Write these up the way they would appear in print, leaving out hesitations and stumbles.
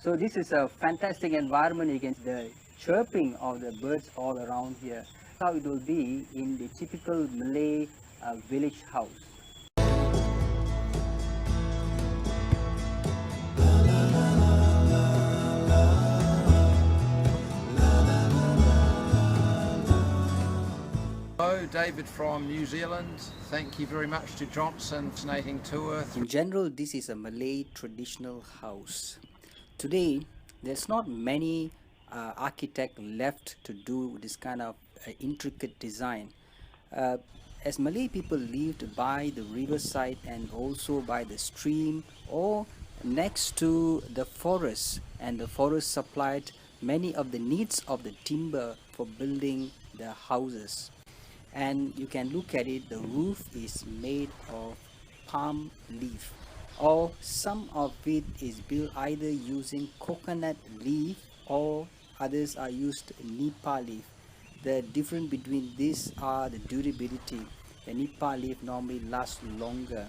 So this is a fantastic environment. You can see the chirping of the birds all around here. How it will be in the typical Malay village house. Hello, David from New Zealand. Thank you very much to Johnson. Fascinating tour. In general, this is a Malay traditional house. Today, there's not many architect left to do this kind of intricate design. Uh, as Malay people lived by the riverside and also by the stream or next to the forest, and the forest supplied many of the needs of the timber for building the houses. And you can look at it, the roof is made of palm leaf, or some of it is built either using coconut leaf or others are used nipa leaf. The difference between these are the durability. The nipa leaf normally lasts longer.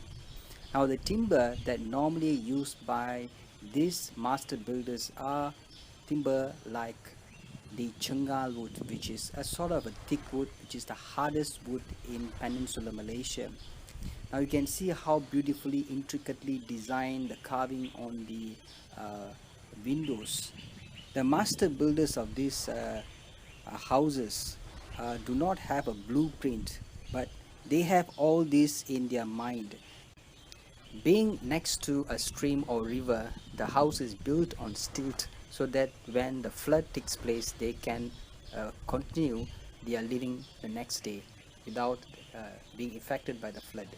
Now the timber that normally used by these master builders are timber like the Chengal wood, which is a sort of a thick wood, which is the hardest wood in Peninsular Malaysia. Now you can see how beautifully, intricately designed the carving on the windows. The master builders of these houses do not have a blueprint, but they have all this in their mind. Being next to a stream or river, the house is built on stilt so that when the flood takes place, they can continue their living the next day without being affected by the flood.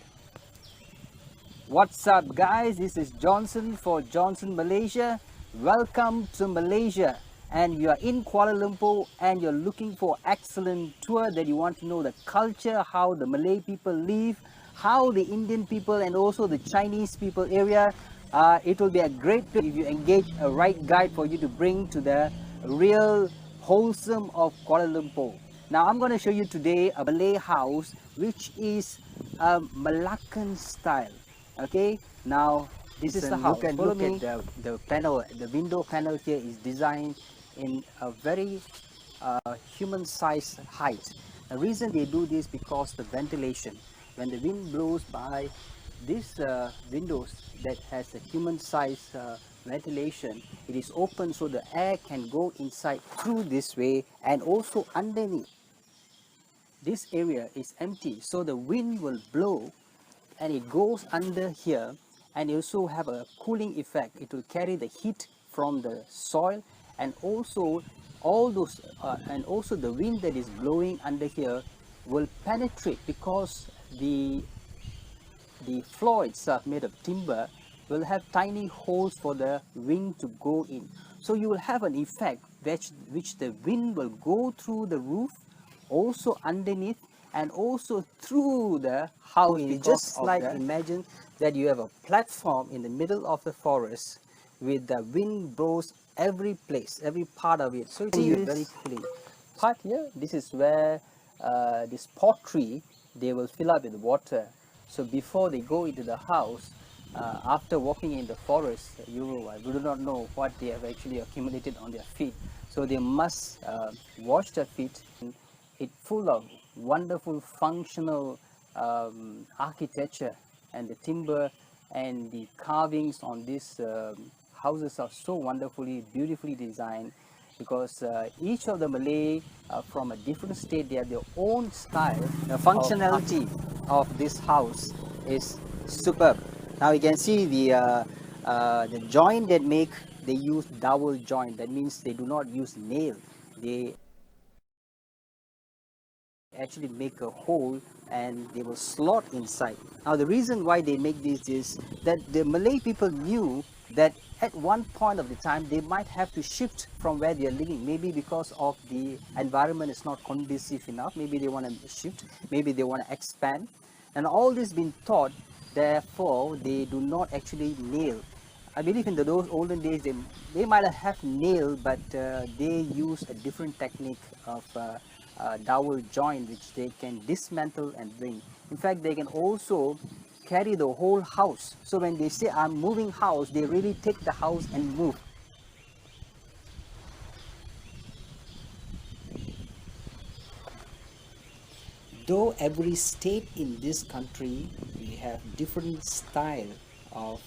What's up, guys? This is Johnson for Johnson Malaysia. Welcome to Malaysia. And you are in Kuala Lumpur and you're looking for excellent tour that you want to know the culture, how the Malay people live, how the Indian people and also the Chinese people area. It will be a great trip if you engage a right guide for you to bring to the real wholesome of Kuala Lumpur. Now I'm going to show you today a Malay house which is a Malaccan style. Okay, now this is the house. Look at the panel, the window panel here is designed in a very human-sized height. The reason they do this because the ventilation. When the wind blows by these windows that has a human-sized ventilation, it is open so the air can go inside through this way, and also underneath. This area is empty, so the wind will blow and it goes under here, and you also have a cooling effect. It will carry the heat from the soil, and also all those and also the wind that is blowing under here will penetrate because the floor itself made of timber will have tiny holes for the wind to go in. So you will have an effect which the wind will go through the roof, also underneath, and also through the house. Just like imagine that you have a platform in the middle of the forest with the wind blows every place, every part of it. So it will be very cooling. Part here, this is where this pottery they will fill up with water. So before they go into the house, after walking in the forest, you do not know what they have actually accumulated on their feet. So they must wash their feet. It's full of wonderful functional architecture, and the timber and the carvings on these houses are so wonderfully, beautifully designed, because each of the Malay from a different state, they have their own style. The functionality of this house is superb. Now you can see the joint that they use dowel joint. That means they do not use nail. They actually make a hole and they will slot inside. Now the reason why they make this is that the Malay people knew that at one point of the time they might have to shift from where they are living, maybe because of the environment is not conducive enough, maybe they want to shift, maybe they want to expand, and all this been taught, therefore they do not actually nail. I believe in those olden days they might have nailed, but they use a different technique of dowel joint which they can dismantle and bring. In fact, they can also carry the whole house. So when they say I'm moving house, they really take the house and move. Though every state in this country, we have different style of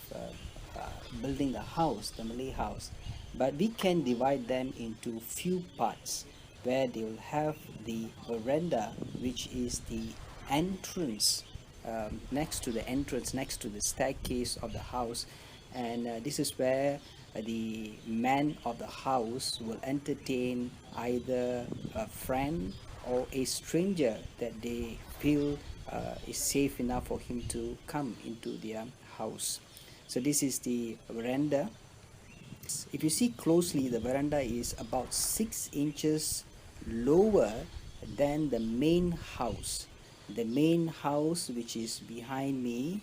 building a house, the Malay house, but we can divide them into few parts where they will have the veranda, which is the entrance, next to the entrance, next to the staircase of the house, and this is where the man of the house will entertain either a friend or a stranger that they feel is safe enough for him to come into their house. So this is the veranda. If you see closely, the veranda is about 6 inches lower than the main house. The main house, which is behind me,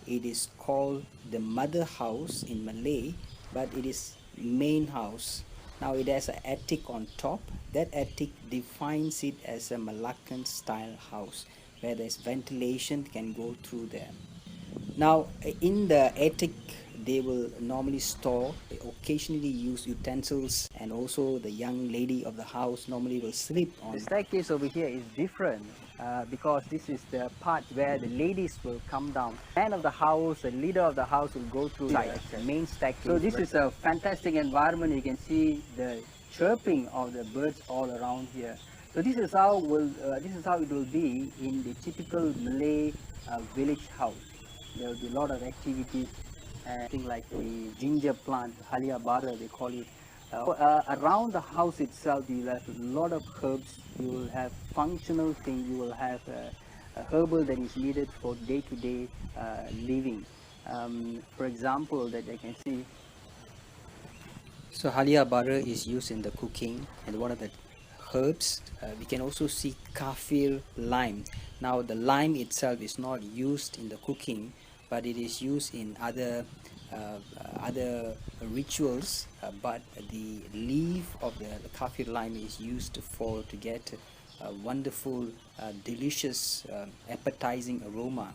it is called the mother house in Malay, but it is main house. Now it has an attic on top. That attic defines it as a Malaccan style house where there's ventilation can go through there. Now in the attic they will normally store, they occasionally use utensils, and also the young lady of the house normally will sleep on. The staircase over here is different because this is the part where the ladies will come down. The man of the house, the leader of the house will go through the main staircase. So this is a fantastic environment. You can see the chirping of the birds all around here. So this is how it will be in the typical Malay village house. There will be a lot of activities, things like the ginger plant, halia bara they call it. Around the house itself you will have a lot of herbs, you will have functional things, you will have a herbal that is needed for day-to-day living. For example, that I can see. So halia bara is used in the cooking, and one of the herbs we can also see kaffir lime. Now the lime itself is not used in the cooking, but it is used in other rituals, but the leaf of the kaffir lime is used to get a wonderful delicious appetizing aroma.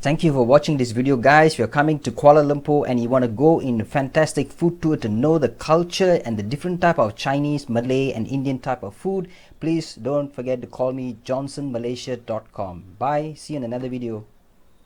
Thank you for watching this video, guys. If you're coming to Kuala Lumpur and you want to go in a fantastic food tour to know the culture and the different type of Chinese, Malay and Indian type of food, please don't forget to call me johnsonmalaysia.com. Bye. See you in another video.